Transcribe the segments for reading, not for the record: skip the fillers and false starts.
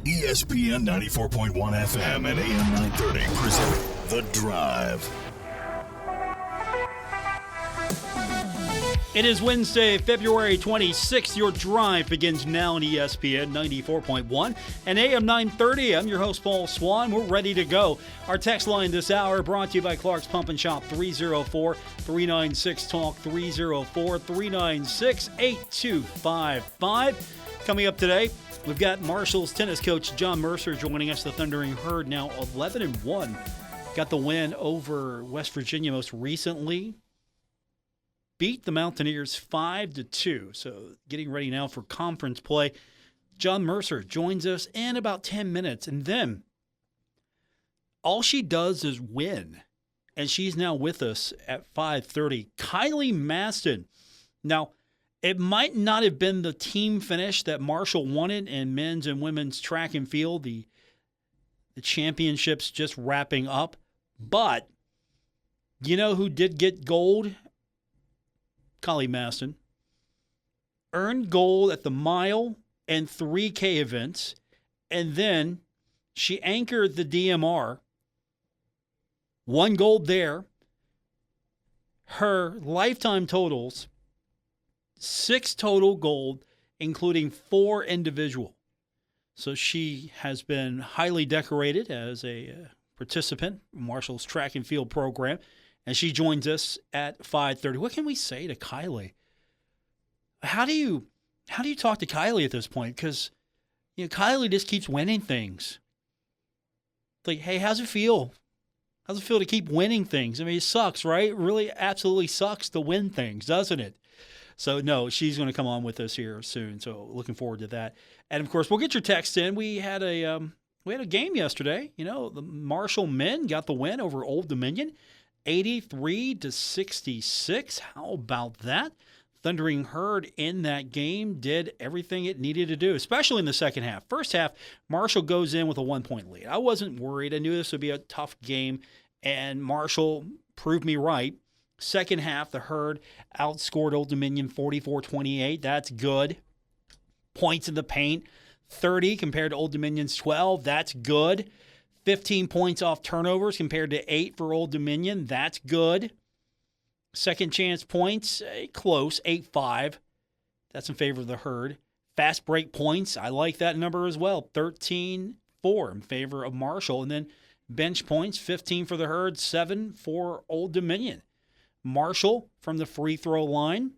ESPN 94.1 FM and AM 930 present The Drive. It is Wednesday, February 26th. Your drive begins now on ESPN 94.1 and AM 930. I'm your host, Paul Swann. We're ready to go. Our text line this hour brought to you by Clark's Pump and Shop, 304-396-TALK, 304-396-8255. Coming up today, we've got Marshall's tennis coach John Mercer joining us. The Thundering Herd now 11-1. Got the win over West Virginia most recently. Beat the Mountaineers 5-2. So getting ready now for conference play. John Mercer joins us in about 10 minutes. And then all she does is win. And she's now with us at 5:30. Kylee Mastin. Now, it might not have been the team finish that Marshall wanted in men's and women's track and field. The championships just wrapping up. But you know who did get gold? Kylee Mastin. Earned gold at the mile and 3K events. And then she anchored the DMR. Won gold there. Her lifetime totals, 6 total gold, including 4 individual. So she has been highly decorated as a participant in Marshall's track and field program. And she joins us at 5:30. What can we say to Kylee? How do you talk to Kylee at this point? Because Kylee just keeps winning things. It's like, hey, how's it feel? How's it feel to keep winning things? I mean, it sucks, right? It really absolutely sucks to win things, doesn't it? So, no, she's going to come on with us here soon. So, looking forward to that. And, of course, we'll get your text in. We had a game yesterday. The Marshall men got the win over Old Dominion, 83-66. How about that? Thundering Herd in that game did everything it needed to do, especially in the second half. First half, Marshall goes in with a 1-point lead. I wasn't worried. I knew this would be a tough game, and Marshall proved me right. Second half, the Herd outscored Old Dominion 44-28. That's good. Points in the paint, 30 compared to Old Dominion's 12. That's good. 15 points off turnovers compared to 8 for Old Dominion. That's good. Second chance points, close, 8-5. That's in favor of the Herd. Fast break points, I like that number as well, 13-4 in favor of Marshall. And then bench points, 15 for the Herd, 7 for Old Dominion. Marshall from the free throw line.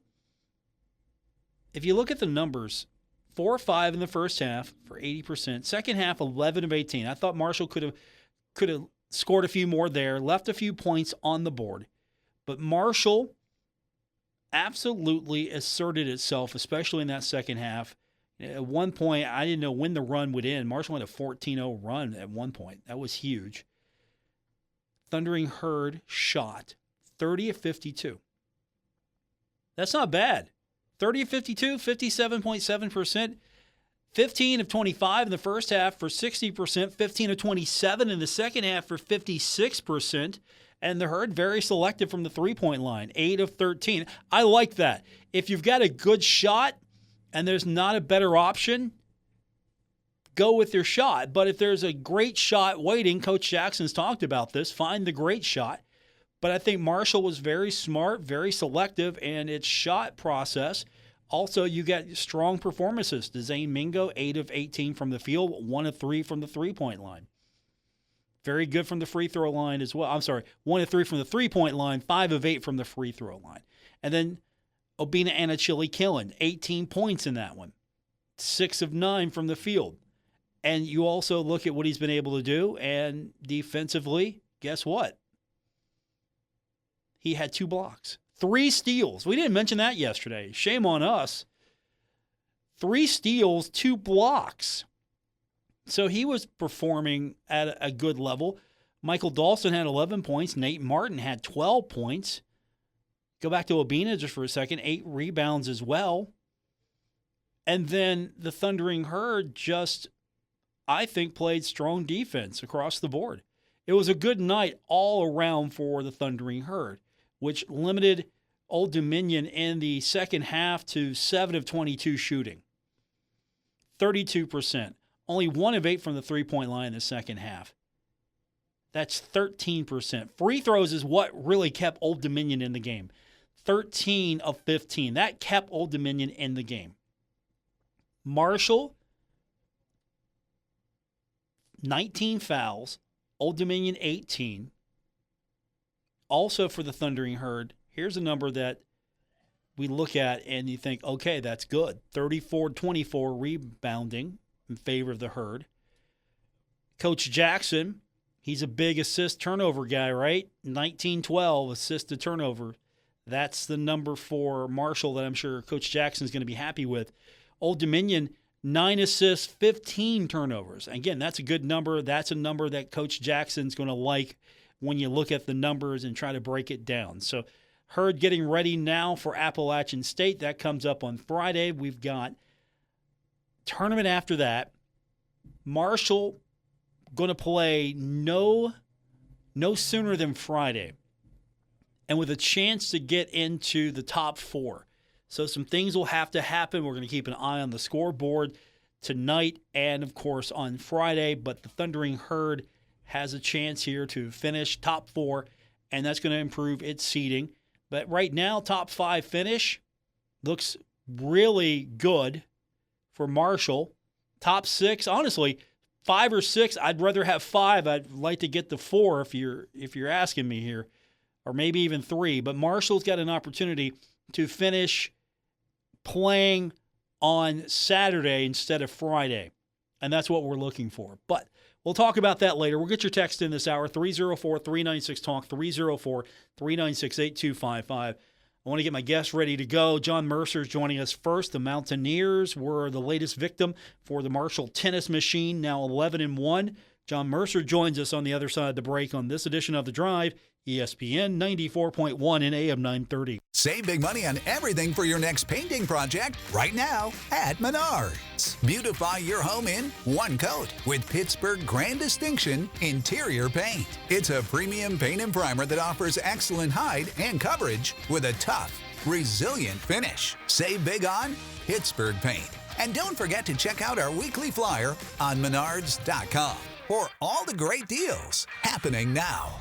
If you look at the numbers, 4 or 5 in the first half for 80%. Second half, 11 of 18. I thought Marshall could have scored a few more there, left a few points on the board. But Marshall absolutely asserted itself, especially in that second half. At one point, I didn't know when the run would end. Marshall had a 14-0 run at one point. That was huge. Thundering Herd shot 30 of 52. That's not bad. 30 of 52, 57.7%. 15 of 25 in the first half for 60%. 15 of 27 in the second half for 56%. And the Herd very selective from the three-point line, 8 of 13. I like that. If you've got a good shot and there's not a better option, go with your shot. But if there's a great shot waiting, Coach Jackson's talked about this, find the great shot. But I think Marshall was very smart, very selective in its shot process. Also, you got strong performances. Dezane Mingo, 8 of 18 from the field, 1 of 3 from the three-point line. Very good from the free throw line as well. I'm sorry, 1 of 3 from the three-point line, 5 of 8 from the free throw line. And then Obina Anachili Killen, 18 points in that one, 6 of 9 from the field. And you also look at what he's been able to do, and defensively, guess what? He had 2 blocks, 3 steals. We didn't mention that yesterday. Shame on us. 3 steals, 2 blocks. So he was performing at a good level. Michael Dawson had 11 points. Nate Martin had 12 points. Go back to Obina just for a second. 8 rebounds as well. And then the Thundering Herd just, I think, played strong defense across the board. It was a good night all around for the Thundering Herd, which limited Old Dominion in the second half to 7 of 22 shooting. 32%. Only 1 of 8 from the three-point line in the second half. That's 13%. Free throws is what really kept Old Dominion in the game. 13 of 15. That kept Old Dominion in the game. Marshall, 19 fouls. Old Dominion, 18. Also for the Thundering Herd, here's a number that we look at and you think, okay, that's good. 34-24 rebounding in favor of the Herd. Coach Jackson, he's a big assist-turnover guy, right? 19-12 assist to turnover. That's the number for Marshall that I'm sure Coach Jackson's going to be happy with. Old Dominion, 9 assists, 15 turnovers. Again, that's a good number. That's a number that Coach Jackson's going to like when you look at the numbers and try to break it down. So Herd getting ready now for Appalachian State. That comes up on Friday. We've got tournament after that. Marshall going to play no sooner than Friday, and with a chance to get into the top 4. So some things will have to happen. We're going to keep an eye on the scoreboard tonight and, of course, on Friday. But the Thundering Herd has a chance here to finish top 4, and that's going to improve its seeding. But right now, top 5 finish looks really good for Marshall. Top 6, honestly, 5 or 6. I'd rather have 5. I'd like to get to 4 if you're asking me here, or maybe even 3. But Marshall's got an opportunity to finish playing on Saturday instead of Friday, and that's what we're looking for. But we'll talk about that later. We'll get your text in this hour, 304-396-TALK, 304-396-8255. I want to get my guests ready to go. John Mercer is joining us first. The Mountaineers were the latest victim for the Marshall tennis machine, now 11-1. John Mercer joins us on the other side of the break on this edition of The Drive, ESPN 94.1 and AM 930. Save big money on everything for your next painting project right now at Menards. Beautify your home in one coat with Pittsburgh Grand Distinction Interior Paint. It's a premium paint and primer that offers excellent hide and coverage with a tough, resilient finish. Save big on Pittsburgh Paint. And don't forget to check out our weekly flyer on Menards.com for all the great deals happening now.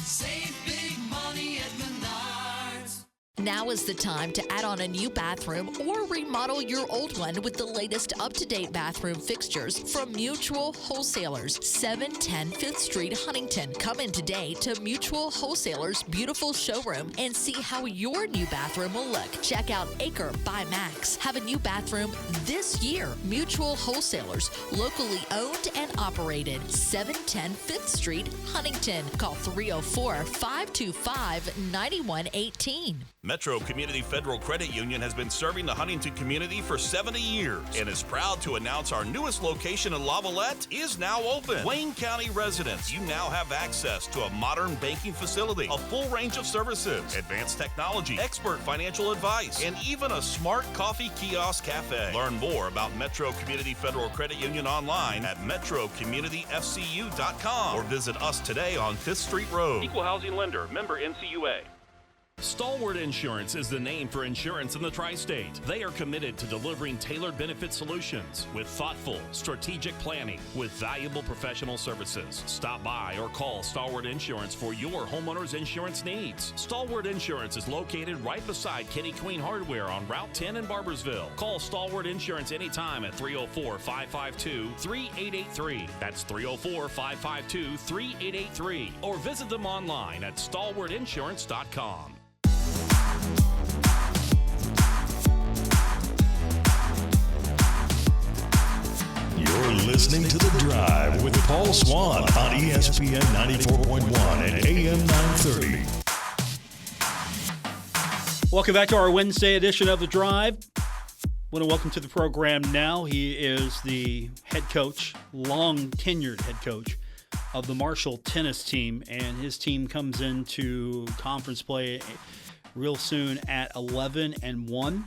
Save big money at Menards. Now is the time to add on a new bathroom or remodel your old one with the latest up-to-date bathroom fixtures from Mutual Wholesalers, 710 5th Street, Huntington. Come in today to Mutual Wholesalers' beautiful showroom and see how your new bathroom will look. Check out Acre by Max. Have a new bathroom this year. Mutual Wholesalers, locally owned and operated, 710 5th Street, Huntington. Call 304-525-9118. Metro Community Federal Credit Union has been serving the Huntington community for 70 years and is proud to announce our newest location in Lavalette is now open. Wayne County residents, you now have access to a modern banking facility, a full range of services, advanced technology, expert financial advice, and even a smart coffee kiosk cafe. Learn more about Metro Community Federal Credit Union online at metrocommunityfcu.com or visit us today on 5th Street Road. Equal housing lender, member NCUA. Stalwart Insurance is the name for insurance in the tri-state. They are committed to delivering tailored benefit solutions with thoughtful, strategic planning with valuable professional services. Stop by or call Stalwart Insurance for your homeowner's insurance needs. Stalwart Insurance is located right beside Kenny Queen Hardware on Route 10 in Barbersville. Call Stalwart Insurance anytime at 304-552-3883. That's 304-552-3883. Or visit them online at stalwartinsurance.com. You're listening to The Drive with Paul Swann on ESPN 94.1 and AM 930. Welcome back to our Wednesday edition of The Drive. I want to welcome to the program now. He is the head coach, long-tenured head coach of the Marshall tennis team, and his team comes into conference play real soon at 11-1.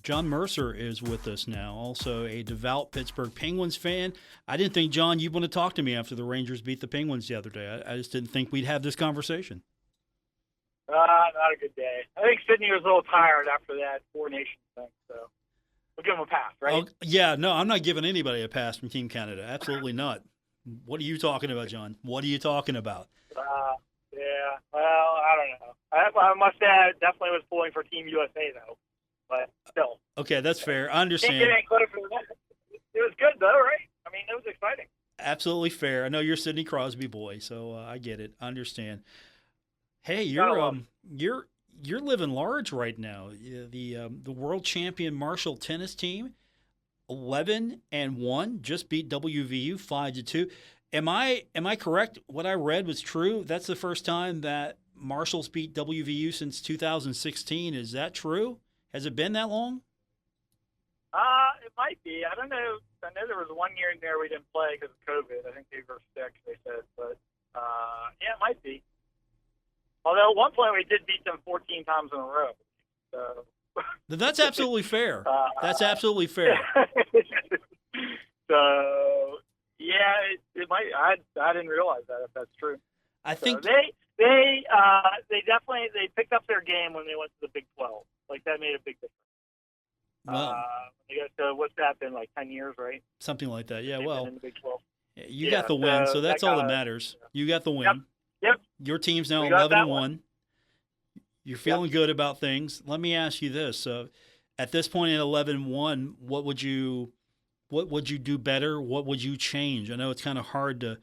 John Mercer is with us now, also a devout Pittsburgh Penguins fan. I didn't think, John, you'd want to talk to me after the Rangers beat the Penguins the other day. I just didn't think we'd have this conversation. Not a good day. I think Sydney was a little tired after that Four Nations thing. So we'll give them a pass, right? Oh, yeah, no, I'm not giving anybody a pass from Team Canada. Absolutely not. What are you talking about, John? What are you talking about? Yeah. Well, I don't know. I must say, I definitely was pulling for Team USA though, but still. Okay, that's fair. I Can't understand. get any closer than that. It was good though, right? I mean, it was exciting. Absolutely fair. I know you're a Sidney Crosby boy, so I get it. I understand. Hey, Gotta love you're living large right now. The world champion Marshall tennis team, 11-1, just beat WVU 5-2. Am I correct? What I read was true. That's the first time that Marshall's beat WVU since 2016. Is that true? Has it been that long? It might be. I don't know. I know there was one year in there we didn't play because of COVID. I think they were sick, they said. But, yeah, it might be. Although at one point we did beat them 14 times in a row. So. That's absolutely fair. That's absolutely fair. So, yeah, it might. I didn't realize that, if that's true. I think so they definitely picked up their game when they went to the Big 12. Like, that made a big difference. well, So what's that been, like 10 years, right? something like that. Yeah, They've well, been in the Big 12. you got the win, so that's all that matters. You got the win. Yep. Your team's now We got that 11-1. You're feeling good about things. Let me ask you this: at this point at 11-1, what would you do better? What would you change? I know it's kind of hard to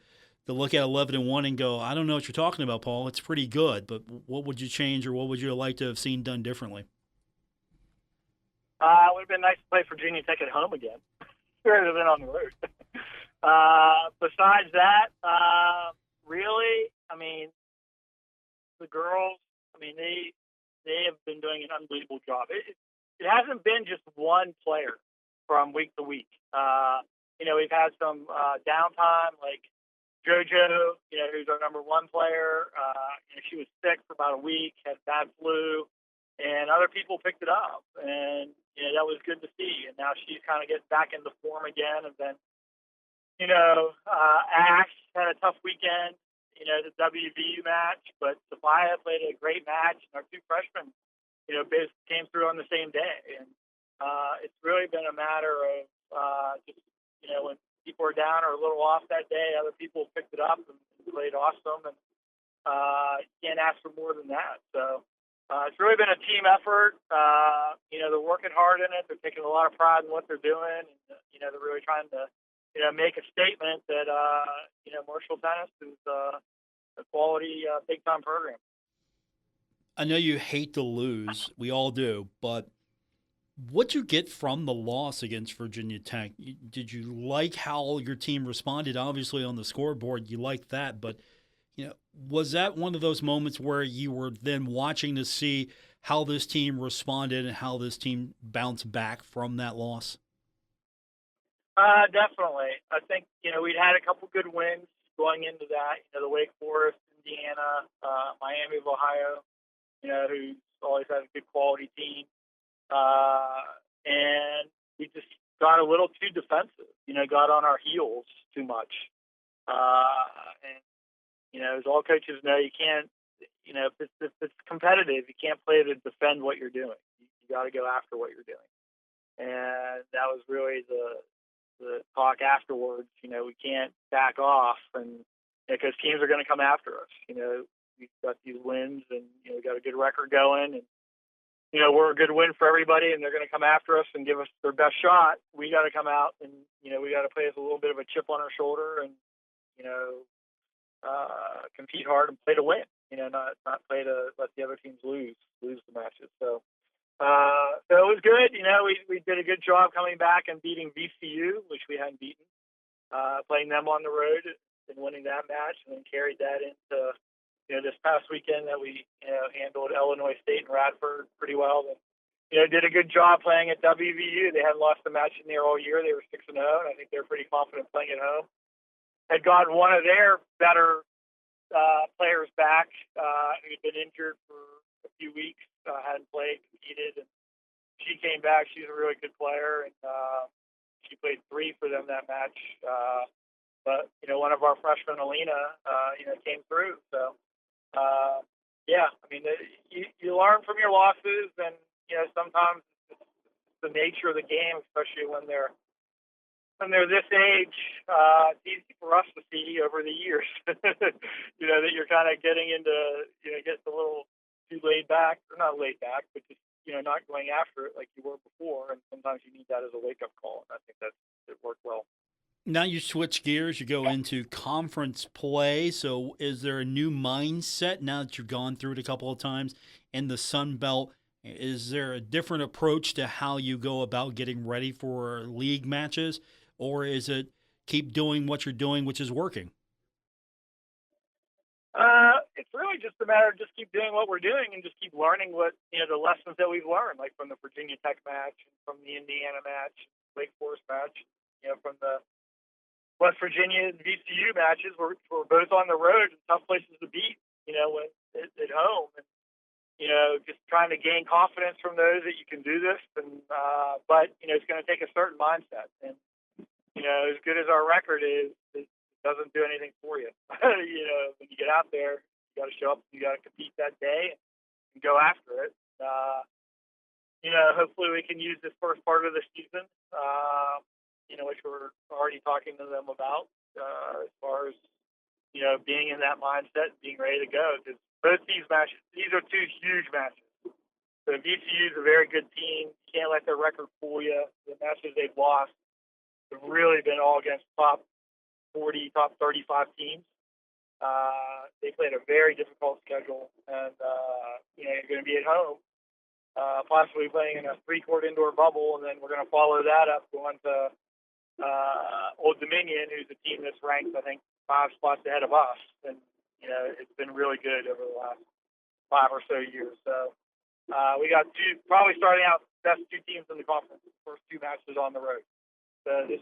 look at 11-1 and go, I don't know what you're talking about, Paul. It's pretty good, but what would you change, or what would you like to have seen done differently? It would have been nice to play Virginia Tech at home again, rather than on the road. Besides that, really, I mean, the girls, I mean, they have been doing an unbelievable job. It hasn't been just one player from week to week. We've had some downtime, like JoJo, who's our number one player. She was sick for about a week, had bad flu, and other people picked it up. And, that was good to see. And now she's kind of getting back into form again. And then, Ash had a tough weekend, the WVU match, but Sophia played a great match. And our two freshmen, basically came through on the same day. And it's really been a matter of just, when people are down or a little off that day, other people picked it up and played awesome. And you can't ask for more than that. So it's really been a team effort. They're working hard in it. They're taking a lot of pride in what they're doing. And, they're really trying to, make a statement that, Marshall Tennis is a quality big-time program. I know you hate to lose. We all do. But what'd you get from the loss against Virginia Tech? Did you like how your team responded? Obviously, on the scoreboard, you liked that. But, was that one of those moments where you were then watching to see how this team responded and how this team bounced back from that loss? Definitely. I think, we'd had a couple good wins going into that. The Wake Forest, Indiana, Miami of Ohio, who's always had a good quality team. And we just got a little too defensive, got on our heels too much. And, as all coaches know, you can't, if it's competitive, you can't play to defend what you're doing. You got to go after what you're doing. And that was really the talk afterwards. We can't back off, and because teams are going to come after us. We've got these wins, and we got a good record going, and we're a good win for everybody, and they're going to come after us and give us their best shot. We got to come out and we got to play with a little bit of a chip on our shoulder, and compete hard and play to win. Not play to let the other teams lose the matches. So it was good. We did a good job coming back and beating VCU, which we hadn't beaten, playing them on the road and winning that match, and then carried that into, this past weekend that we, handled Illinois State and Radford pretty well. And, did a good job playing at WVU. They hadn't lost a match in there all year. They were 6-0, and I think they're pretty confident playing at home. Had gotten one of their better players back who'd been injured for a few weeks, hadn't played, competed, and she came back. She's a really good player, and she played 3 for them that match. But one of our freshmen, Alina, came through. So yeah, I mean, you learn from your losses, and sometimes it's the nature of the game, especially when they're this age. It's easy for us to see over the years, that you're kind of getting into, getting a little too laid back, or not laid back, but just, not going after it like you were before. And sometimes you need that as a wake-up call. And I think it worked well. Now you switch gears, you go into conference play. So is there a new mindset now that you've gone through it a couple of times in the Sun Belt? Is there a different approach to how you go about getting ready for league matches? Or is it keep doing what you're doing, which is working? It's really just a matter of just keep doing what we're doing and just keep learning what, the lessons that we've learned, like from the Virginia Tech match, and from the Indiana match, Wake Forest match, from the West Virginia and VCU matches. We're both on the road and tough places to beat, when at home. And, just trying to gain confidence from those that you can do this. And, but, it's going to take a certain mindset. And, as good as our record is, it doesn't do anything for you. When you get out there, you got to show up, you got to compete that day and go after it. Hopefully we can use this first part of the season, which we're already talking to them about, as far as, being in that mindset and being ready to go. Because both these matches, these are two huge matches. So VCU is a very good team. You can't let their record fool you. The matches they've lost have really been all against top 40, top 35 teams. They played a very difficult schedule, and you're going to be at home, possibly playing in a 3-court indoor bubble, and then we're going to follow that up going to Old Dominion, who's a team that's ranked, I think, 5 spots ahead of us, and it's been really good over the last 5 or so years. So we got probably starting out best 2 teams in the conference, the first 2 matches on the road. So this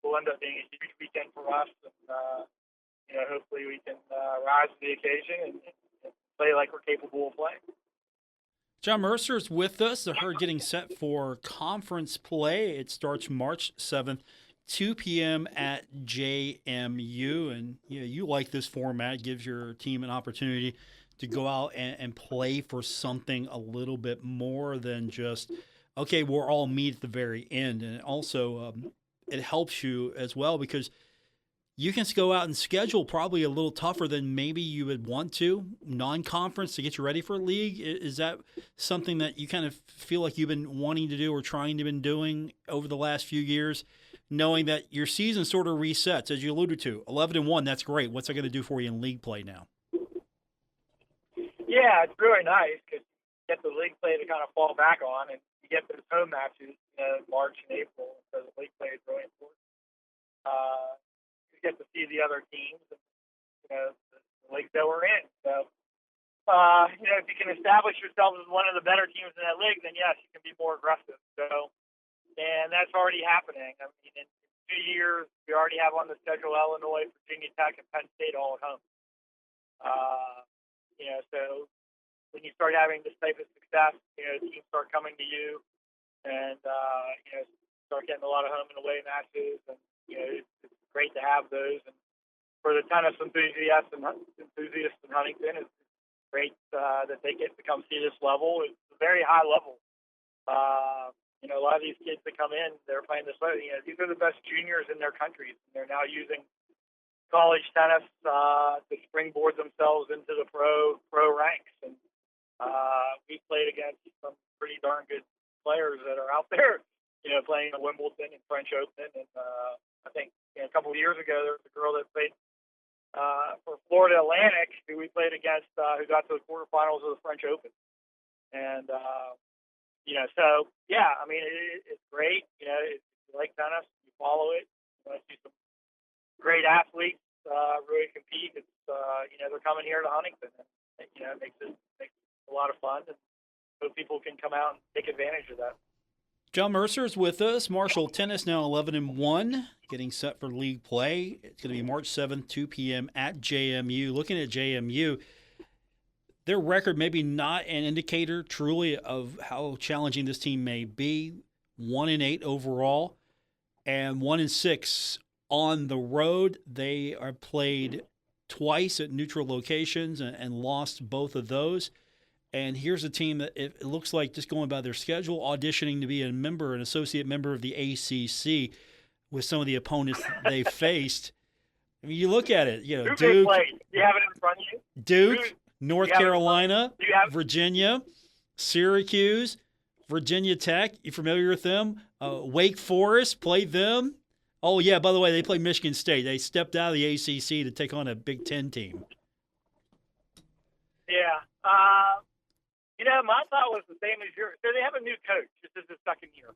will end up being a huge weekend for us, and hopefully we can rise to the occasion and play like we're capable of playing. John Mercer is with us. The Herd getting set for conference play. It starts March 7th, 2 p.m. at JMU. And you like this format. It gives your team an opportunity to go out and play for something a little bit more than just, okay, we'll all meet at the very end. And also it helps you as well because you can go out and schedule probably a little tougher than maybe you would want to, non-conference, to get you ready for a league. Is that something that you kind of feel like you've been wanting to do or trying to been doing over the last few years, knowing that your season sort of resets, as you alluded to? 11-1, that's great. What's that going to do for you in league play now? Yeah, it's really nice because you get the league play to kind of fall back on, and you get those home matches in March and April, so the league play is really important. You get to see the other teams, and, the leagues that we're in. So, if you can establish yourself as one of the better teams in that league, then yes, you can be more aggressive. So, and that's already happening. I mean, in 2 years, we already have on the schedule Illinois, Virginia Tech, and Penn State all at home. So when you start having this type of success, teams start coming to you, and start getting a lot of home and away matches, and it's great to have those. And for the tennis enthusiasts in Huntington, it's great that they get to come see this level. It's a very high level. A lot of these kids that come in, they're playing this level. These are the best juniors in their countries, and they're now using college tennis to springboard themselves into the pro ranks. And we played against some pretty darn good players that are out there, playing at Wimbledon and French Open. And I think a couple of years ago, there was a girl that played for Florida Atlantic, who we played against, who got to the quarterfinals of the French Open. And, so, yeah, I mean, it's great. If you like tennis, you follow it. You want to see some great athletes really compete. It's, they're coming here to Huntington. And, it makes it a lot of fun. And so people can come out and take advantage of that. John Mercer is with us. Marshall Tennis now 11-1, getting set for league play. It's going to be March 7th, 2 p.m. at JMU. Looking at JMU, their record maybe not an indicator truly of how challenging this team may be. 1-8 overall and 1-6 on the road. They are played twice at neutral locations and lost both of those. And here's a team that it looks like, just going by their schedule, auditioning to be an associate member of the ACC with some of the opponents they faced. I mean, you look at it, Who they Duke, played? Do you have it in front of you? Duke, North Carolina, Do you have Virginia, Syracuse, Virginia Tech. You familiar with them? Wake Forest played them. Oh, yeah, by the way, they played Michigan State. They stepped out of the ACC to take on a Big Ten team. Yeah. My thought was the same as yours. So they have a new coach. This is the second year.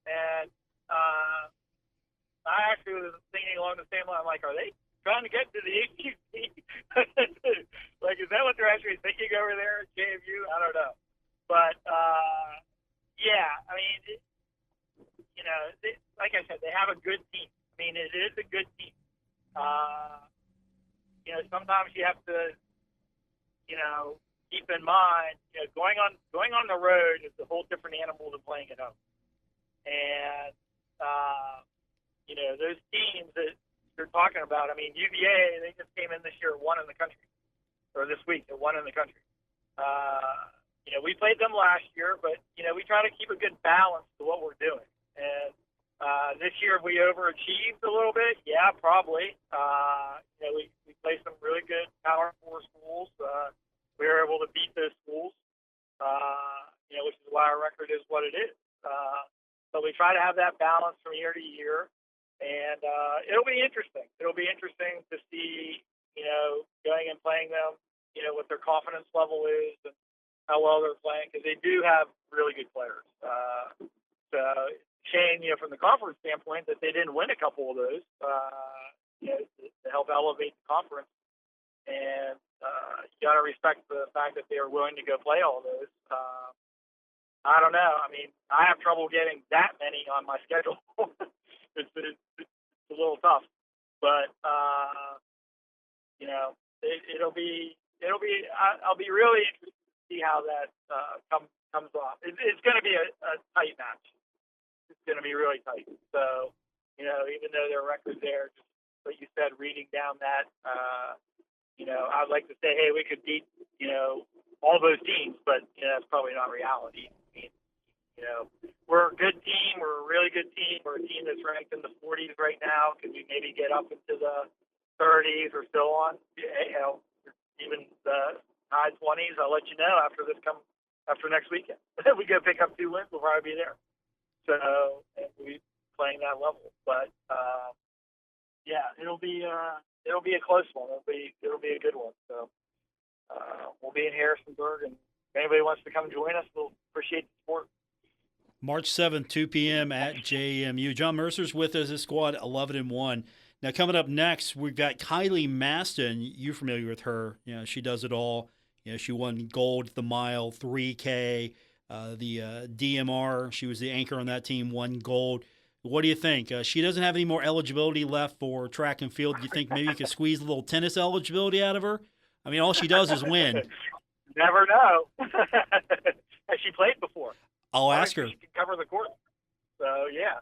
And I actually was thinking along the same line. I'm like, are they trying to get to the ACC? Like, is that what they're actually thinking over there at JMU? I don't know. But, yeah, I mean, like I said, they have a good team. I mean, it is a good team. Sometimes you have to, keep in mind, going on the road is a whole different animal than playing at home. And, those teams that you're talking about, I mean, UVA, they just came in this year at 1 in the country, or this week at 1 in the country. We played them last year, but, we try to keep a good balance to what we're doing. And this year we overachieved a little bit. Yeah, probably. We played some really good Power 4 schools. We were able to beat those schools, which is why our record is what it is. But we try to have that balance from year to year. And it'll be interesting. It'll be interesting to see, going and playing them, what their confidence level is and how well they're playing, because they do have really good players. So shame, from the conference standpoint, that they didn't win a couple of those, to help elevate the conference. And you got to respect the fact that they were willing to go play all those. I don't know. I mean, I have trouble getting that many on my schedule. It's a little tough, but it'll be. I'll be really interested to see how that comes off. It's going to be a tight match. It's going to be really tight. So, even though their record's there, just like you said, reading down that, I'd like to say, hey, we could beat, all those teams, but that's probably not reality. I mean, we're a good team. We're a really good team. We're a team that's ranked in the 40s right now. Could we maybe get up into the 30s or so on? Even the high 20s. I'll let you know after next weekend. If we go pick up 2 wins, we'll probably be there. So we'll be playing that level. But it'll be a close one. It'll be a good one. So we'll be in Harrisonburg, and if anybody wants to come join us, we'll appreciate the support. March 7th, 2 p.m. at JMU. John Mercer's with us. His squad 11-1. Now, coming up next, we've got Kylee Mastin. You're familiar with her. She does it all. She won gold at the mile, 3K, the DMR. She was the anchor on that team, won gold. What do you think? She doesn't have any more eligibility left for track and field. Do you think maybe you could squeeze a little tennis eligibility out of her? I mean, all she does is win. Never know. Has she played before? I'll ask her. She can cover the court. So, yeah.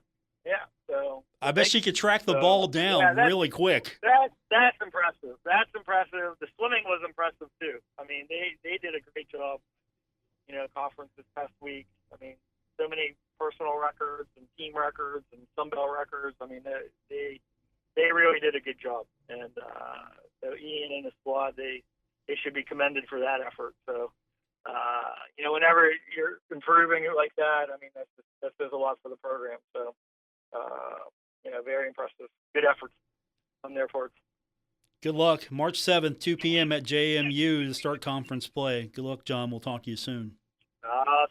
So I bet she could track the ball down really quick. That's impressive. That's impressive. The swimming was impressive, too. I mean, they did a great job, conference this past week. I mean, so many personal records and team records and Sunbelt records. I mean, they really did a good job. And so Ian and the squad, they should be commended for that effort. So, whenever you're improving it like that, I mean, that says a lot for the program. So, very impressive. Good efforts on their part. Good luck. March 7th, 2 p.m. at JMU to start conference play. Good luck, John. We'll talk to you soon.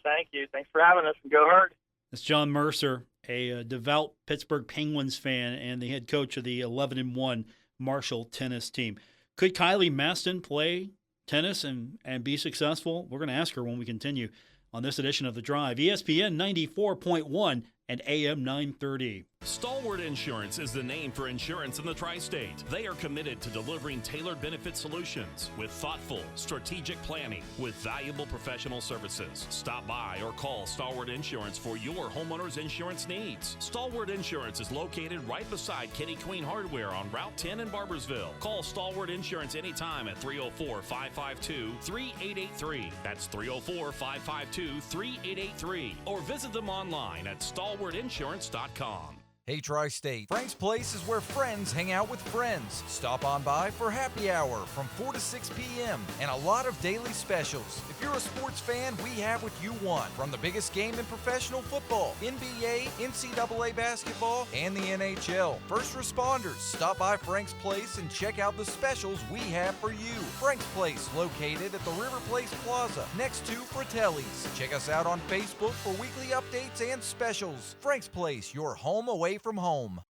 Thank you. Thanks for having us. And go Herd. It's John Mercer, a devout Pittsburgh Penguins fan and the head coach of the 11-1 Marshall tennis team. Could Kylee Mastin play tennis and be successful? We're going to ask her when we continue on this edition of The Drive. ESPN 94.1 and AM 930. Stalwart Insurance is the name for insurance in the tri-state. They are committed to delivering tailored benefit solutions with thoughtful, strategic planning with valuable professional services. Stop by or call Stalwart Insurance for your homeowner's insurance needs. Stalwart Insurance is located right beside Kitty Queen Hardware on Route 10 in Barbersville. Call Stalwart Insurance anytime at 304-552-3883. That's 304-552-3883. Or visit them online at stalwartinsurance.com. Hey Tri-State, Frank's Place is where friends hang out with friends. Stop on by for happy hour from 4 to 6 p.m. and a lot of daily specials. If you're a sports fan, we have what you want. From the biggest game in professional football, NBA, NCAA basketball, and the NHL. First responders, stop by Frank's Place and check out the specials we have for you. Frank's Place, located at the River Place Plaza, next to Fratelli's. Check us out on Facebook for weekly updates and specials. Frank's Place, your home away from home.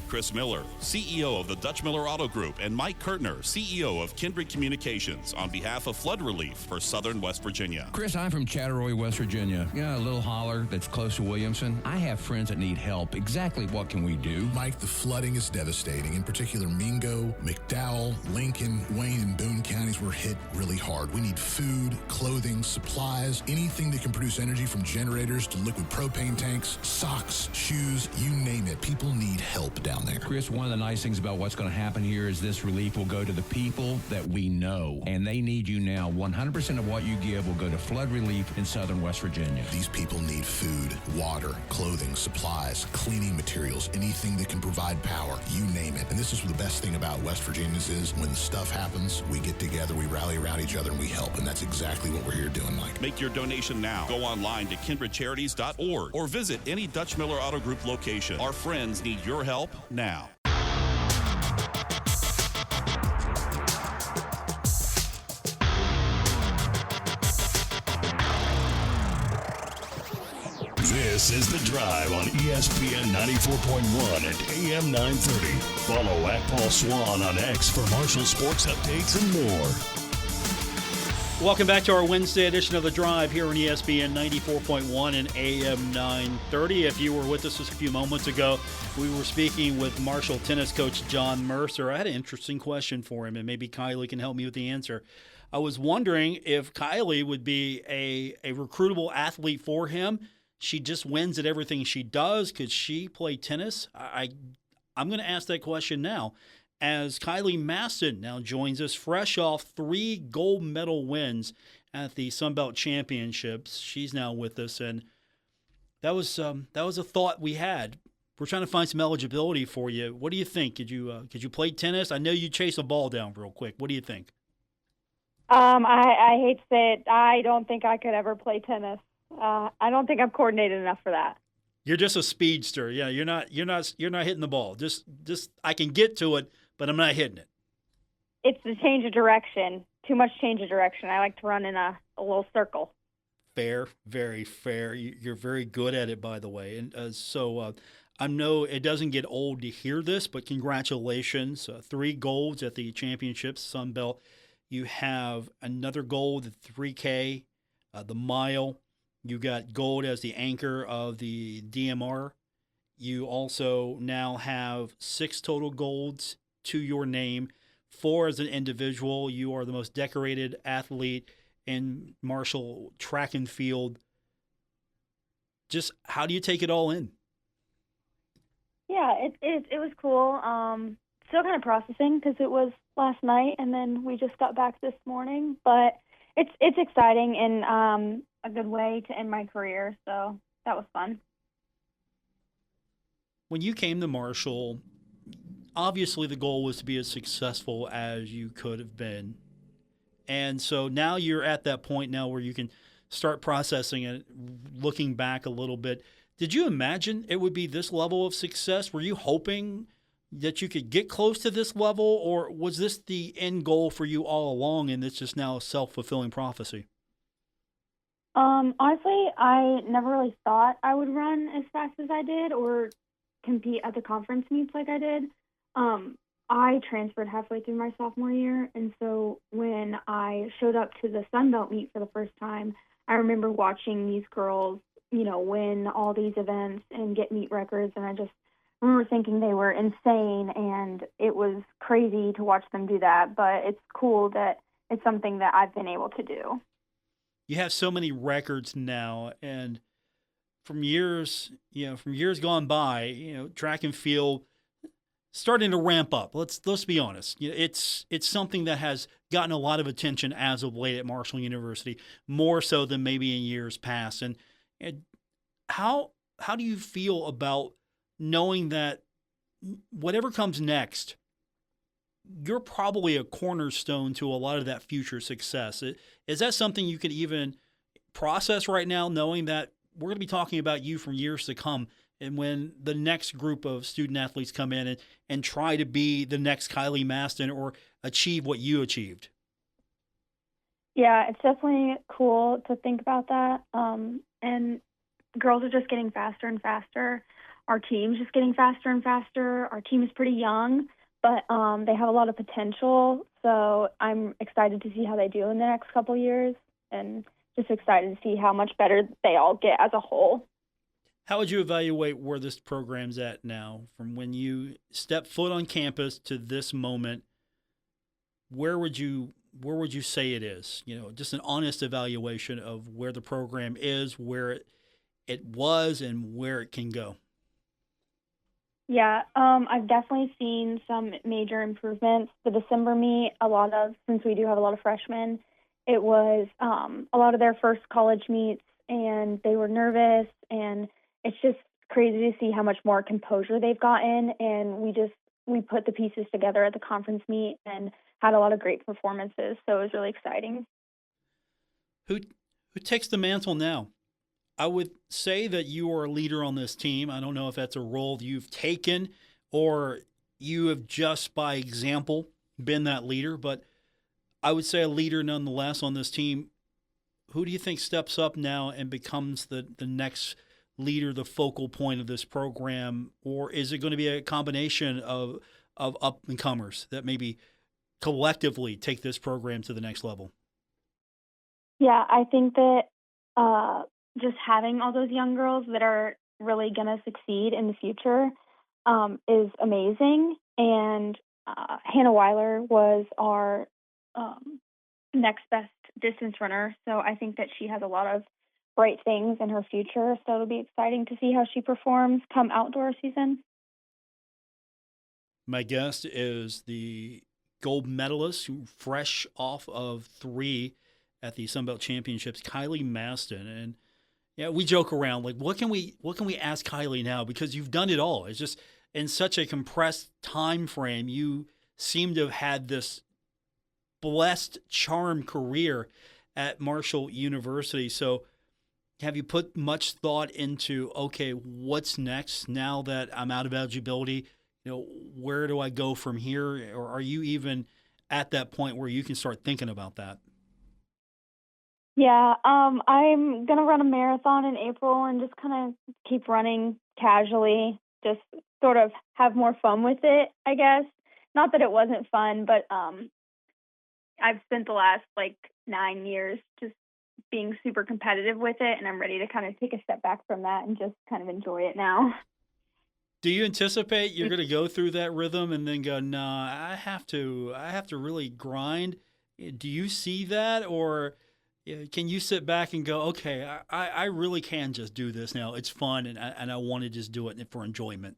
Chris Miller, CEO of the Dutch Miller Auto Group, and Mike Kurtner, CEO of Kindred Communications, on behalf of flood relief for Southern West Virginia. Chris, I'm from Chatteroy, West Virginia. A little holler that's close to Williamson. I have friends that need help. Exactly what can we do? Mike, the flooding is devastating. In particular, Mingo, McDowell, Lincoln, Wayne, and Boone counties were hit really hard. We need food, clothing, supplies, anything that can produce energy, from generators to liquid propane tanks, socks, shoes, you name it. People need help down there. Chris, one of the nice things about what's going to happen here is this relief will go to the people that we know, and they need you now. 100% of what you give will go to flood relief in Southern West Virginia. These people need food, water, clothing, supplies, cleaning materials, anything that can provide power, you name it. And this is the best thing about West Virginians is when stuff happens, we get together, we rally around each other, and we help. And that's exactly what we're here doing, Mike. Make your donation now. Go online to kindredcharities.org or visit any Dutch Miller Auto Group location. Our friends need your help now. This is The Drive on ESPN 94.1 and AM 930. Follow at Paul Swann on X for Marshall sports updates and more. Welcome back to our Wednesday edition of The Drive here on ESPN 94.1 and AM 930. If you were with us just a few moments ago, we were speaking with Marshall tennis coach John Mercer. I had an interesting question for him, and maybe Kylee can help me with the answer. I was wondering if Kylee would be a recruitable athlete for him. She just wins at everything she does. Could she play tennis? I'm going to ask that question now, as Kylee Mastin now joins us fresh off 3 gold medal wins at the Sunbelt Championships. She's now with us, and that was a thought we had. We're trying to find some eligibility for you. What do you think? Could you play tennis? I know you chase a ball down real quick. What do you think? I hate to say it. I don't think I could ever play tennis. I don't think I'm coordinated enough for that. You're just a speedster. Yeah, you're not hitting the ball. Just I can get to it, but I'm not hitting it. It's the change of direction. Too much change of direction. I like to run in a little circle. Fair, very fair. You're very good at it, by the way. And so I know it doesn't get old to hear this, but congratulations. 3 golds at the championships, Sunbelt. You have another gold at 3K, the mile. You got gold as the anchor of the DMR. You also now have 6 total golds to your name, 4 as an individual. You are the most decorated athlete in Marshall track and field. Just how do you take it all in? Yeah, it was cool. Still kind of processing because it was last night, and then we just got back this morning. But it's exciting and a good way to end my career, so that was fun. When you came to Marshall, obviously the goal was to be as successful as you could have been. And so now you're at that point now where you can start processing it, looking back a little bit. Did you imagine it would be this level of success? Were you hoping that you could get close to this level, or was this the end goal for you all along and it's just now a self-fulfilling prophecy? Honestly, I never really thought I would run as fast as I did or compete at the conference meets like I did. I transferred halfway through my sophomore year, and so when I showed up to the Sunbelt meet for the first time, I remember watching these girls win all these events and get meet records. And I just remember thinking they were insane, and it was crazy to watch them do that. But it's cool that it's something that I've been able to do. You have so many records now, and from years gone by, track and field starting to ramp up. Let's be honest. It's something that has gotten a lot of attention as of late at Marshall University, more so than maybe in years past. And how do you feel about knowing that whatever comes next, you're probably a cornerstone to a lot of that future success? Is that something you could even process right now, knowing that we're going to be talking about you for years to come? And when the next group of student athletes come in and try to be the next Kylee Mastin or achieve what you achieved? Yeah, it's definitely cool to think about that. And girls are just getting faster and faster. Our team's just getting faster and faster. Our team is pretty young, but they have a lot of potential. So I'm excited to see how they do in the next couple of years, and just excited to see how much better they all get as a whole. How would you evaluate where this program's at now, from when you step foot on campus to this moment? Where would you say it is? Just an honest evaluation of where the program is, where it was, and where it can go. Yeah, I've definitely seen some major improvements. The December meet, since we do have a lot of freshmen, it was a lot of their first college meets, and they were nervous, and it's just crazy to see how much more composure they've gotten. And we put the pieces together at the conference meet and had a lot of great performances. So it was really exciting. Who takes the mantle now? I would say that you are a leader on this team. I don't know if that's a role you've taken or you have just by example been that leader, but I would say a leader nonetheless on this team. Who do you think steps up now and becomes the next leader, the focal point of this program? Or is it going to be a combination of up-and-comers that maybe collectively take this program to the next level? Yeah, I think that just having all those young girls that are really going to succeed in the future is amazing. And Hannah Weiler was our next best distance runner. So I think that she has a lot of bright things in her future. So it'll be exciting to see how she performs come outdoor season. My guest is the gold medalist, who fresh off of 3 at the Sunbelt Championships, Kylee Mastin. And yeah, we joke around like, what can we ask Kylee now? Because you've done it all. It's just in such a compressed time frame. You seem to have had this blessed, charmed career at Marshall University. So have you put much thought into, okay, what's next now that I'm out of eligibility? Where do I go from here? Or are you even at that point where you can start thinking about that? Yeah, I'm going to run a marathon in April and just kind of keep running casually, just sort of have more fun with it, I guess. Not that it wasn't fun, but I've spent the last 9 years just being super competitive with it, and I'm ready to kind of take a step back from that and just kind of enjoy it now. Do you anticipate you're going to go through that rhythm and then go, nah, I have to really grind? Do you see that, or can you sit back and go, okay, I really can just do this now. It's fun, and I want to just do it for enjoyment?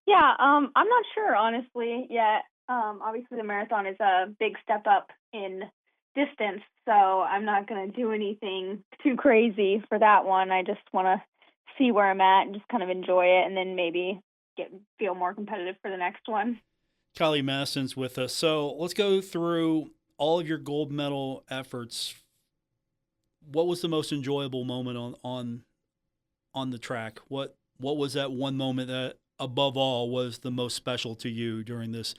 Yeah, I'm not sure, honestly, yet. Obviously, the marathon is a big step up in distance, so I'm not going to do anything too crazy for that one. I just want to see where I'm at and just kind of enjoy it, and then maybe feel more competitive for the next one. Kylee Mastin's with us. So let's go through all of your gold medal efforts. What was the most enjoyable moment on the track? What was that one moment that above all was the most special to you during this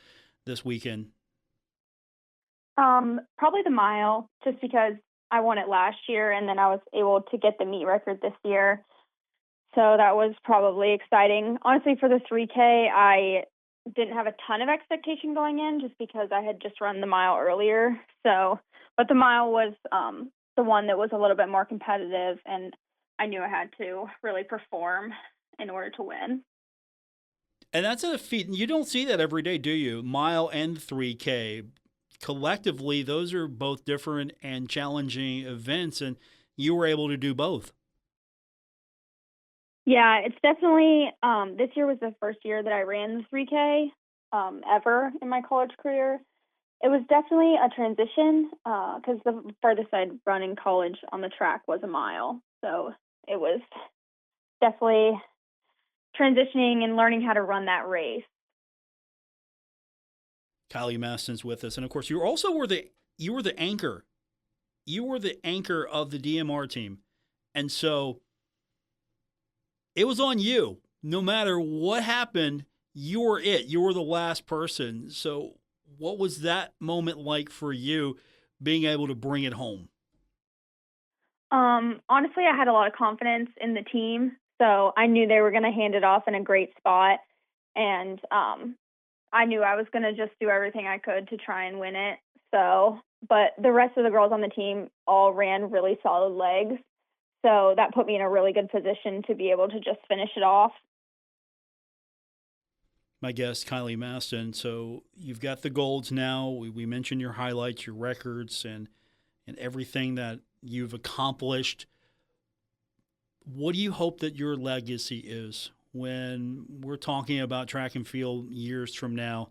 weekend? Probably the mile, just because I won it last year and then I was able to get the meet record this year. So that was probably exciting. Honestly, for the 3K, I didn't have a ton of expectation going in just because I had just run the mile earlier. So, but the mile was the one that was a little bit more competitive, and I knew I had to really perform in order to win. And that's a feat. You don't see that every day, do you? Mile and 3K. Collectively, those are both different and challenging events, and you were able to do both. Yeah, it's definitely, this year was the first year that I ran the 3K ever in my college career. It was definitely a transition because the furthest I'd run in college on the track was a mile. So it was definitely transitioning and learning how to run that race. Kylee Mastin's with us, and of course, you also were the anchor. You were the anchor of the DMR team, and so it was on you. No matter what happened, you were it. You were the last person. So, what was that moment like for you, being able to bring it home? Honestly, I had a lot of confidence in the team, so I knew they were going to hand it off in a great spot, and I knew I was going to just do everything I could to try and win it. So, but the rest of the girls on the team all ran really solid legs, so that put me in a really good position to be able to just finish it off. My guest, Kylee Mastin. So you've got the golds now. We mentioned your highlights, your records, and everything that you've accomplished. What do you hope that your legacy is when we're talking about track and field years from now?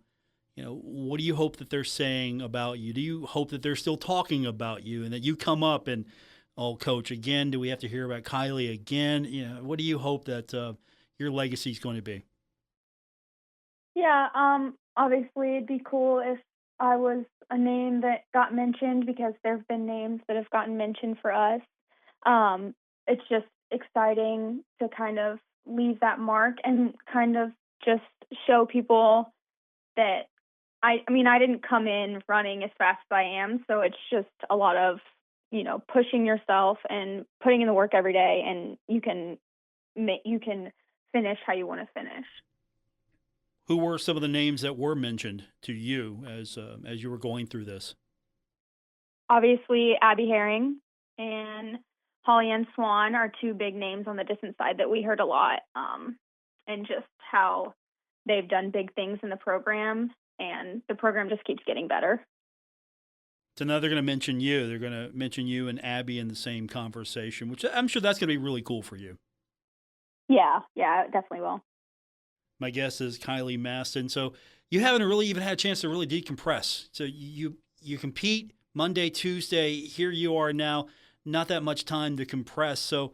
You know, what do you hope that they're saying about you? Do you hope that they're still talking about you and that you come up and, oh, coach, again, do we have to hear about Kylee again? You know, what do you hope that your legacy is going to be? Yeah, obviously it'd be cool if I was a name that got mentioned because there have been names that have gotten mentioned for us. It's just exciting to kind of leave that mark and kind of just show people that I mean, I didn't come in running as fast as I am, so it's just a lot of, pushing yourself and putting in the work every day, and you can finish how you want to finish. Who were some of the names that were mentioned to you as you were going through this? Obviously, Abby Herring and Paul Swann are two big names on the distance side that we heard a lot, and just how they've done big things in the program, and the program just keeps getting better. So now they're going to mention you. They're going to mention you and Abby in the same conversation, which I'm sure that's going to be really cool for you. Yeah, it definitely will. My guess is Kylee Mastin. So you haven't really even had a chance to really decompress. So you compete Monday, Tuesday. Here you are now, not that much time to compress. So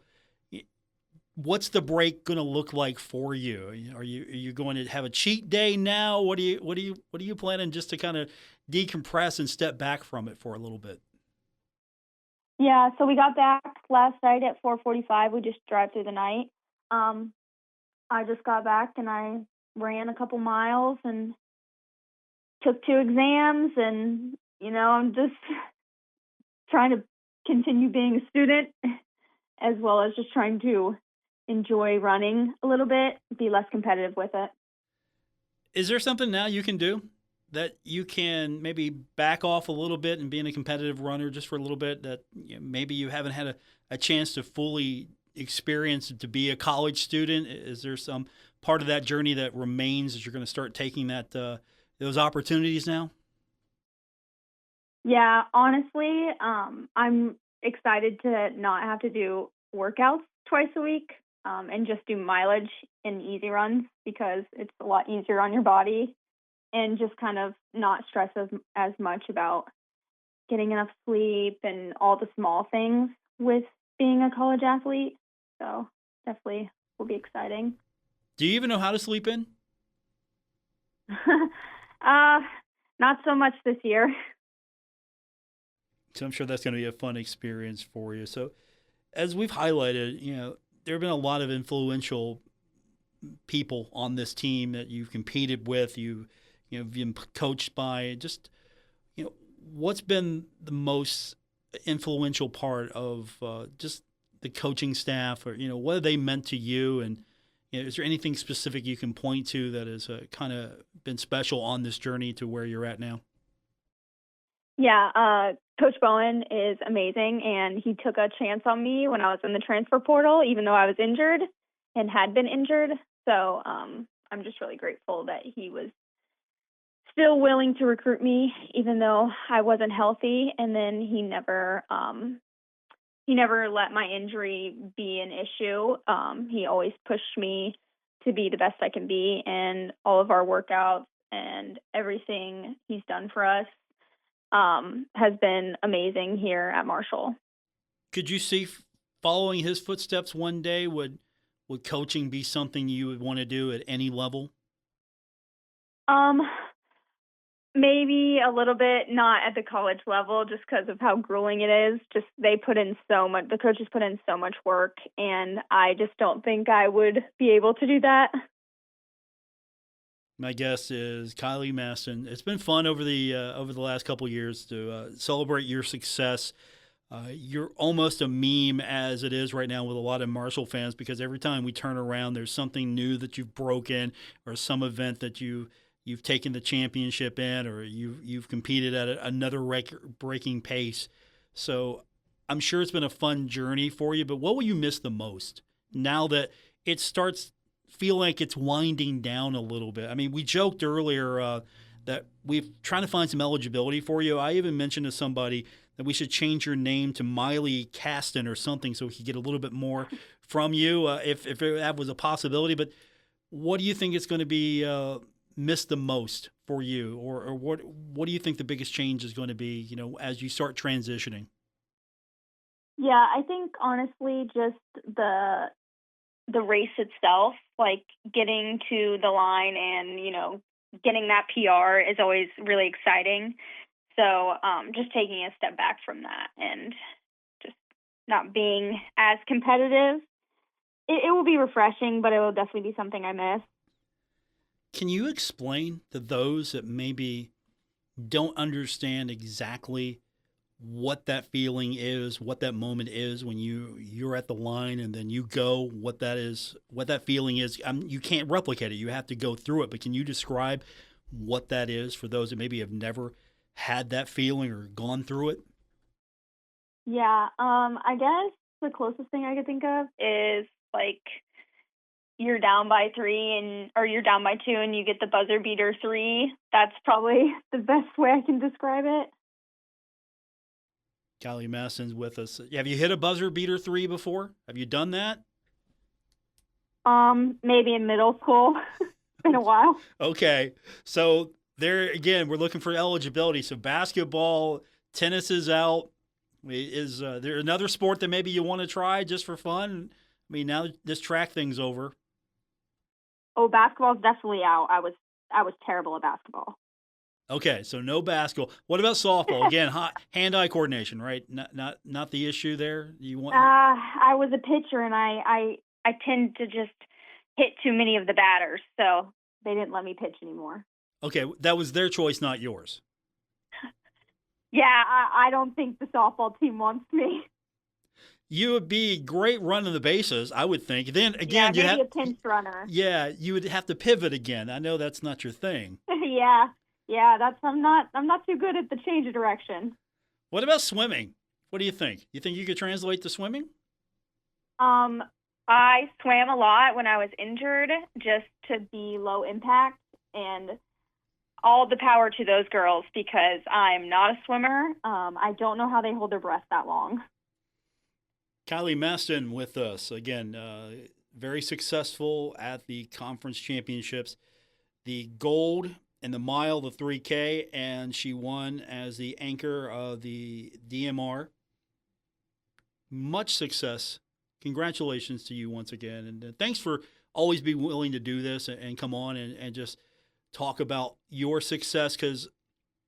what's the break going to look like for you? Are you going to have a cheat day now? What are you planning just to kind of decompress and step back from it for a little bit? Yeah, so we got back last night at 4:45. We just drive through the night. I just got back and I ran a couple miles and took 2 exams, and I'm just trying to continue being a student as well as just trying to enjoy running a little bit, be less competitive with it. Is there something now you can do that you can maybe back off a little bit and being a competitive runner just for a little bit that maybe you haven't had a chance to fully experience to be a college student? Is there some part of that journey that remains as you're going to start taking that those opportunities now? Yeah, honestly, I'm excited to not have to do workouts twice a week and just do mileage and easy runs because it's a lot easier on your body, and just kind of not stress as much about getting enough sleep and all the small things with being a college athlete. So definitely will be exciting. Do you even know how to sleep in? Not so much this year. So I'm sure that's going to be a fun experience for you. So as we've highlighted, there have been a lot of influential people on this team that you've competed with, you've been coached by. Just, what's been the most influential part of just the coaching staff, or what have they meant to you? And is there anything specific you can point to that has kind of been special on this journey to where you're at now? Yeah, Coach Bowen is amazing, and he took a chance on me when I was in the transfer portal, even though I was injured and had been injured. So I'm just really grateful that he was still willing to recruit me, even though I wasn't healthy. And then he never let my injury be an issue. He always pushed me to be the best I can be, and all of our workouts and everything he's done for us has been amazing here at Marshall. Could you see following his footsteps one day? Would coaching be something you would want to do at any level? Maybe a little bit, not at the college level, just because of how grueling it is. Just the coaches put in so much work, and I just don't think I would be able to do that. My guess is Kylee Mastin. It's been fun over the last couple of years to celebrate your success. You're almost a meme as it is right now with a lot of Marshall fans, because every time we turn around, there's something new that you've broken, or some event that you've taken the championship in, or you've competed at another record-breaking pace. So I'm sure it's been a fun journey for you. But what will you miss the most now that it starts feel like it's winding down a little bit? I mean, we joked earlier that we're trying to find some eligibility for you. I even mentioned to somebody that we should change your name to Miley Caston or something so we could get a little bit more from you if that was a possibility. But what do you think is going to be missed the most for you, or what do you think the biggest change is going to be, as you start transitioning? Yeah, I think honestly just the race itself, like getting to the line and, getting that PR is always really exciting. So just taking a step back from that and just not being as competitive, it will be refreshing, but it will definitely be something I miss. Can you explain to those that maybe don't understand exactly what that feeling is, what that moment is when you're at the line and then you go, what that feeling is? You can't replicate it. You have to go through it. But can you describe what that is for those that maybe have never had that feeling or gone through it? Yeah, I guess the closest thing I could think of is like you're down by 3 or you're down by 2 and you get the buzzer beater 3. That's probably the best way I can describe it. Kylee Mastin's with us. Have you hit a buzzer beater 3 before? Have you done that? Maybe in middle school. It's been a while. Okay. So there again, we're looking for eligibility. So basketball, tennis is out. Is there another sport that maybe you want to try just for fun? I mean, now this track thing's over. Oh, basketball's definitely out. I was terrible at basketball. Okay, so no basketball. What about softball? Again, hand-eye coordination, right? Not the issue there. You want? I was a pitcher, and I tend to just hit too many of the batters, so they didn't let me pitch anymore. Okay, that was their choice, not yours. Yeah, I don't think the softball team wants me. You would be great running the bases, I would think. Then again, yeah, maybe a pinch runner. Yeah, you would have to pivot again. I know that's not your thing. Yeah, I'm not too good at the change of direction. What about swimming? What do you think? You think you could translate to swimming? I swam a lot when I was injured just to be low impact, and all the power to those girls because I'm not a swimmer. I don't know how they hold their breath that long. Kylee Mastin with us again, very successful at the conference championships, the gold in the mile, the 3K, and she won as the anchor of the DMR. Much success. Congratulations to you once again, and thanks for always being willing to do this and come on and just talk about your success, because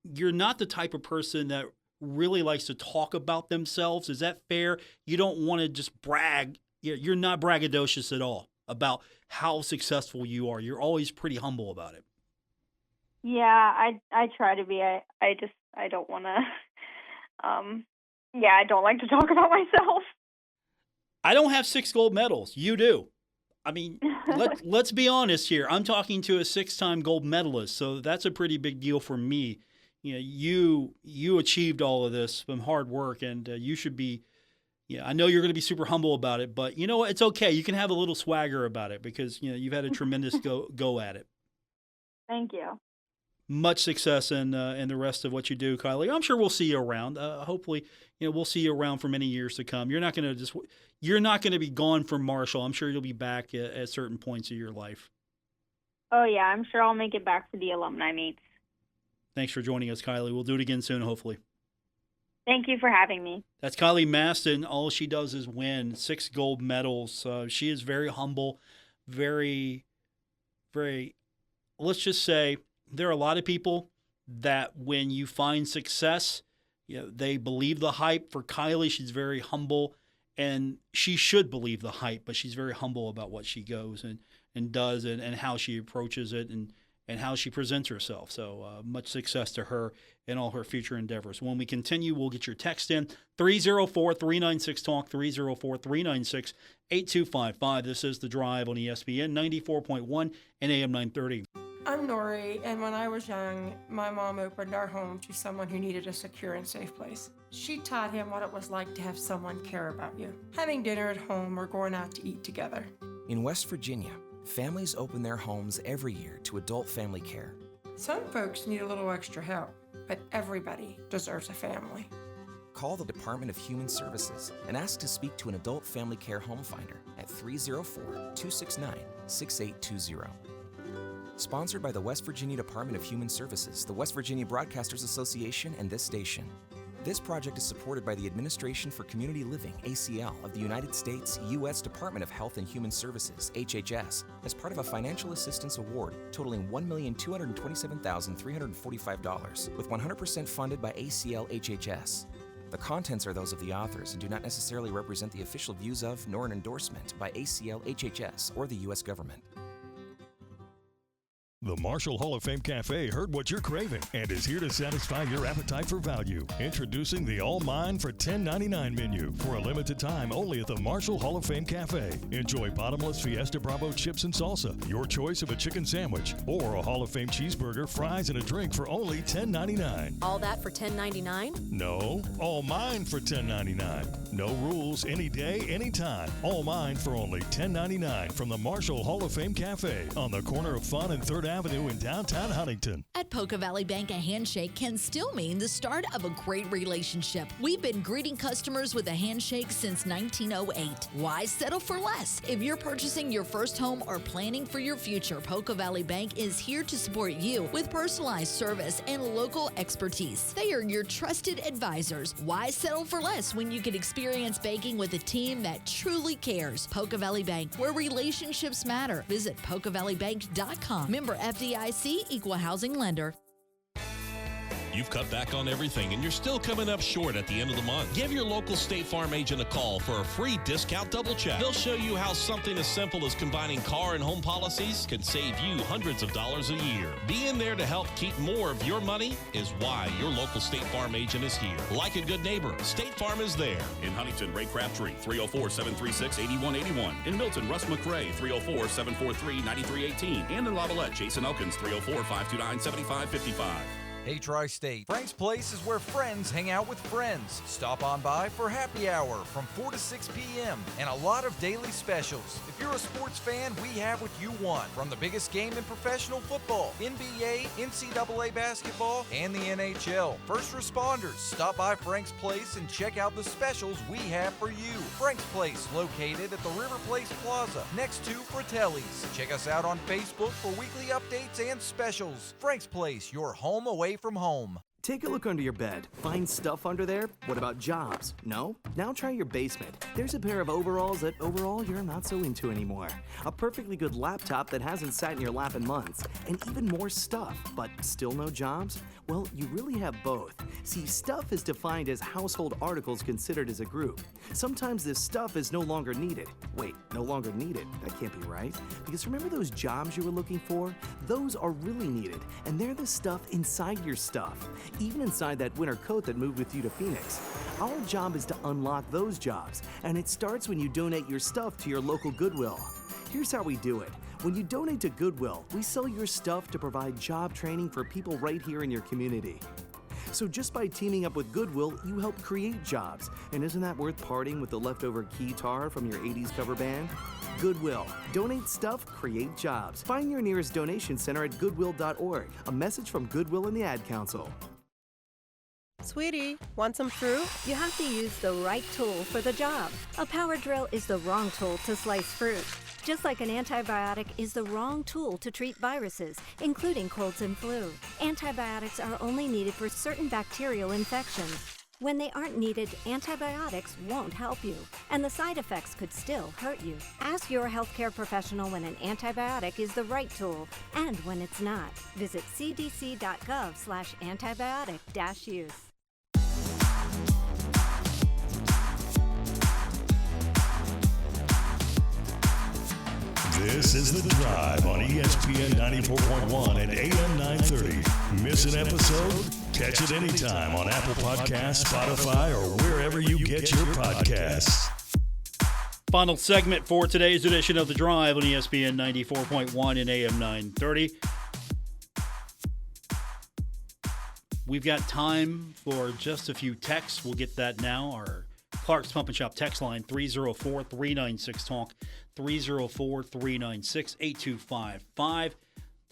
you're not the type of person that really likes to talk about themselves. Is that fair? You don't want to just brag. You're not braggadocious at all about how successful you are. You're always pretty humble about it. Yeah, I try to be. I don't want to. I don't like to talk about myself. I don't have 6 gold medals. You do. I mean, let's be honest here. I'm talking to a 6-time gold medalist, so that's a pretty big deal for me. you achieved all of this from hard work, and you should be. Yeah, I know you're going to be super humble about it, but you know what? It's okay. You can have a little swagger about it because you've had a tremendous go at it. Thank you. Much success in the rest of what you do, Kylee. I'm sure we'll see you around. Hopefully, we'll see you around for many years to come. You're not going to be gone from Marshall. I'm sure you'll be back at certain points of your life. Oh yeah, I'm sure I'll make it back for the alumni meets. Thanks for joining us, Kylee. We'll do it again soon, hopefully. Thank you for having me. That's Kylee Mastin. All she does is win 6 gold medals. She is very humble, very, very, let's just say there are a lot of people that when you find success, they believe the hype. For Kylee, she's very humble, and she should believe the hype, but she's very humble about what she goes and does and how she approaches it and how she presents herself. So much success to her in all her future endeavors. When we continue, we'll get your text in, 304-396-TALK, 304-396-8255. This is The Drive on ESPN 94.1 and AM 930. I'm Nori, and when I was young, my mom opened our home to someone who needed a secure and safe place. She taught him what it was like to have someone care about you, having dinner at home or going out to eat together. In West Virginia, families open their homes every year to adult family care. Some folks need a little extra help, but everybody deserves a family. Call the Department of Human Services and ask to speak to an adult family care home finder at 304-269-6820. Sponsored by the West Virginia Department of Human Services, the West Virginia Broadcasters Association, and this station. This project is supported by the Administration for Community Living, ACL, of the United States U.S. Department of Health and Human Services, HHS, as part of a financial assistance award totaling $1,227,345, with 100% funded by ACL HHS. The contents are those of the authors and do not necessarily represent the official views of nor an endorsement by ACL HHS or the U.S. government. The Marshall Hall of Fame Cafe heard what you're craving and is here to satisfy your appetite for value. Introducing the All Mine for $10.99 menu for a limited time only at the Marshall Hall of Fame Cafe. Enjoy bottomless Fiesta Bravo chips and salsa, your choice of a chicken sandwich, or a Hall of Fame cheeseburger, fries, and a drink for only $10.99. All that for $10.99? No, all mine for $10.99. No rules, any day, anytime. All mine for only $10.99 from the Marshall Hall of Fame Cafe on the corner of Fun and 3rd Avenue in downtown Huntington. At Poca Valley Bank, a handshake can still mean the start of a great relationship. We've been greeting customers with a handshake since 1908. Why settle for less? If you're purchasing your first home or planning for your future, Poca Valley Bank is here to support you with personalized service and local expertise. They are your trusted advisors. Why settle for less when you can experience banking with a team that truly cares? Poca Valley Bank, where relationships matter. Visit PocaValleyBank.com. Member FDIC, Equal Housing Lender. You've cut back on everything and you're still coming up short at the end of the month. Give your local State Farm agent a call for a free discount double check. They'll show you how something as simple as combining car and home policies can save you hundreds of dollars a year. Being there to help keep more of your money is why your local State Farm agent is here. Like a good neighbor, State Farm is there. In Huntington, Ray Crabtree, 304-736-8181. In Milton, Russ McRae, 304-743-9318. And in Lavallette, Jason Elkins, 304-529-7555. Hey Tri-State, Frank's Place is where friends hang out with friends. Stop on by for happy hour from 4 to 6 p.m. and a lot of daily specials. If you're a sports fan, we have what you want. From the biggest game in professional football, NBA, NCAA basketball, and the NHL. First responders, stop by Frank's Place and check out the specials we have for you. Frank's Place, located at the River Place Plaza, next to Fratelli's. Check us out on Facebook for weekly updates and specials. Frank's Place, your home away from home. Take a look under your bed. Find stuff under there? What about jobs? No? Now try your basement. There's a pair of overalls that overall you're not so into anymore. A perfectly good laptop that hasn't sat in your lap in months. And even more stuff, but still no jobs? Well, you really have both. See, stuff is defined as household articles considered as a group. Sometimes this stuff is no longer needed. Wait, no longer needed? That can't be right. Because remember those jobs you were looking for? Those are really needed, and they're the stuff inside your stuff. Even inside that winter coat that moved with you to Phoenix. Our job is to unlock those jobs, and it starts when you donate your stuff to your local Goodwill. Here's how we do it. When you donate to Goodwill, we sell your stuff to provide job training for people right here in your community. So just by teaming up with Goodwill, you help create jobs. And isn't that worth parting with the leftover keytar from your 80s cover band? Goodwill. Donate stuff, create jobs. Find your nearest donation center at goodwill.org. A message from Goodwill and the Ad Council. Sweetie, want some fruit? You have to use the right tool for the job. A power drill is the wrong tool to slice fruit. Just like an antibiotic is the wrong tool to treat viruses, including colds and flu. Antibiotics are only needed for certain bacterial infections. When they aren't needed, antibiotics won't help you, and the side effects could still hurt you. Ask your healthcare professional when an antibiotic is the right tool and when it's not. Visit cdc.gov/antibiotic-use. This is The Drive on ESPN 94.1 and AM 930. Miss an episode? Catch it anytime on Apple Podcasts, Spotify, or wherever you get your podcasts. Final segment for today's edition of The Drive on ESPN 94.1 and AM 930. We've got time for just a few texts. We'll get that now. Our Clark's Pump and Shop text line, 304-396-TALK, 304-396-8255.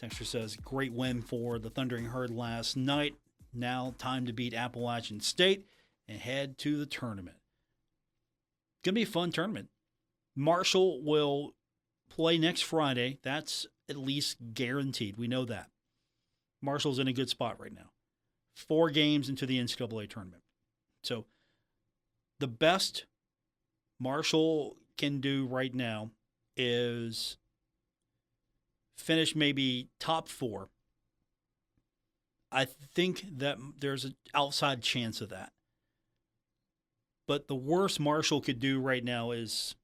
Texter says, great win for the Thundering Herd last night. Now time to beat Appalachian State and head to the tournament. It's going to be a fun tournament. Marshall will play next Friday. That's at least guaranteed. We know that. Marshall's in a good spot right now. 4 games into the NCAA tournament. So the best Marshall can do right now is finish maybe top 4. I think that there's an outside chance of that. But the worst Marshall could do right now is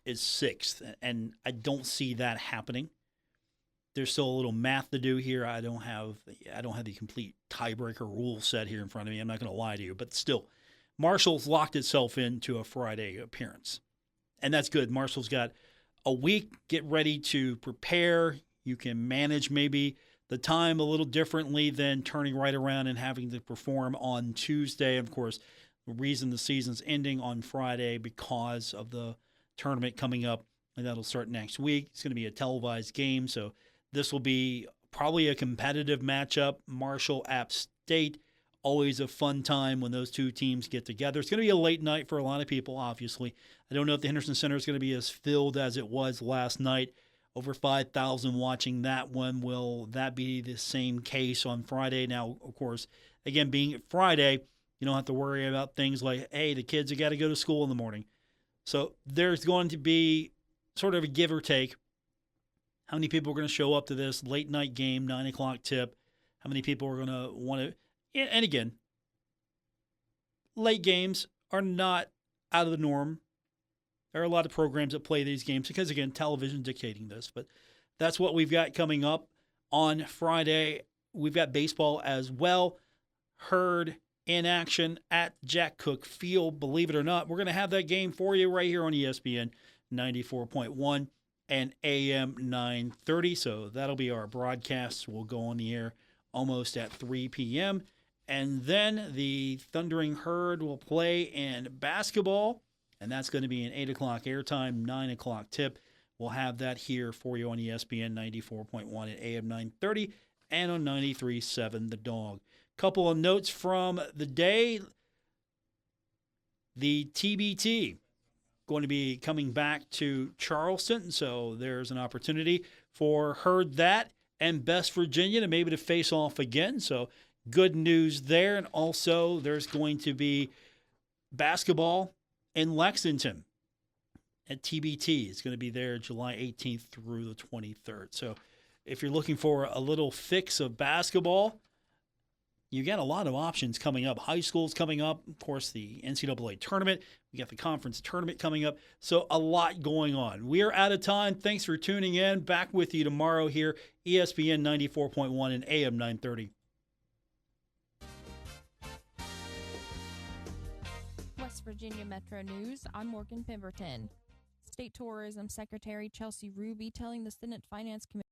6th, and I don't see that happening. There's still a little math to do here. I don't have the complete tiebreaker rule set here in front of me. I'm not going to lie to you, but still, Marshall's locked itself into a Friday appearance, and that's good. Marshall's got a week, get ready to prepare. You can manage maybe the time a little differently than turning right around and having to perform on Tuesday. Of course, the reason the season's ending on Friday because of the tournament coming up, and that'll start next week. It's going to be a televised game, so this will be probably a competitive matchup. Marshall, App State, always a fun time when those two teams get together. It's going to be a late night for a lot of people, obviously. I don't know if the Henderson Center is going to be as filled as it was last night. Over 5,000 watching that one. Will that be the same case on Friday? Now, of course, again, being Friday, you don't have to worry about things like, hey, the kids have got to go to school in the morning. So there's going to be sort of a give or take. How many people are going to show up to this late night game, 9 o'clock tip? How many people are going to want to? And again, late games are not out of the norm. There are a lot of programs that play these games because, again, television dictating this. But that's what we've got coming up on Friday. We've got baseball as well. Herd in action at Jack Cook Field. Believe it or not, we're going to have that game for you right here on ESPN 94.1 and AM 930. So that'll be our broadcasts. We'll go on the air almost at 3 p.m. And then the Thundering Herd will play in basketball, and that's going to be an 8 o'clock airtime, 9 o'clock tip. We'll have that here for you on ESPN 94.1 at AM 930 and on 93.7 The Dog. Couple of notes from the day. The TBT going to be coming back to Charleston, so there's an opportunity for Herd that and Best Virginia to maybe to face off again. So good news there. And also there's going to be basketball in Lexington at TBT. It's going to be there July 18th through the 23rd. So if you're looking for a little fix of basketball, you got a lot of options coming up. High school's coming up. Of course, the NCAA tournament. We got the conference tournament coming up. So a lot going on. We are out of time. Thanks for tuning in. Back with you tomorrow here, ESPN 94.1 and AM 930. West Virginia Metro News, I'm Morgan Pemberton. State Tourism Secretary Chelsea Ruby telling the Senate Finance Committee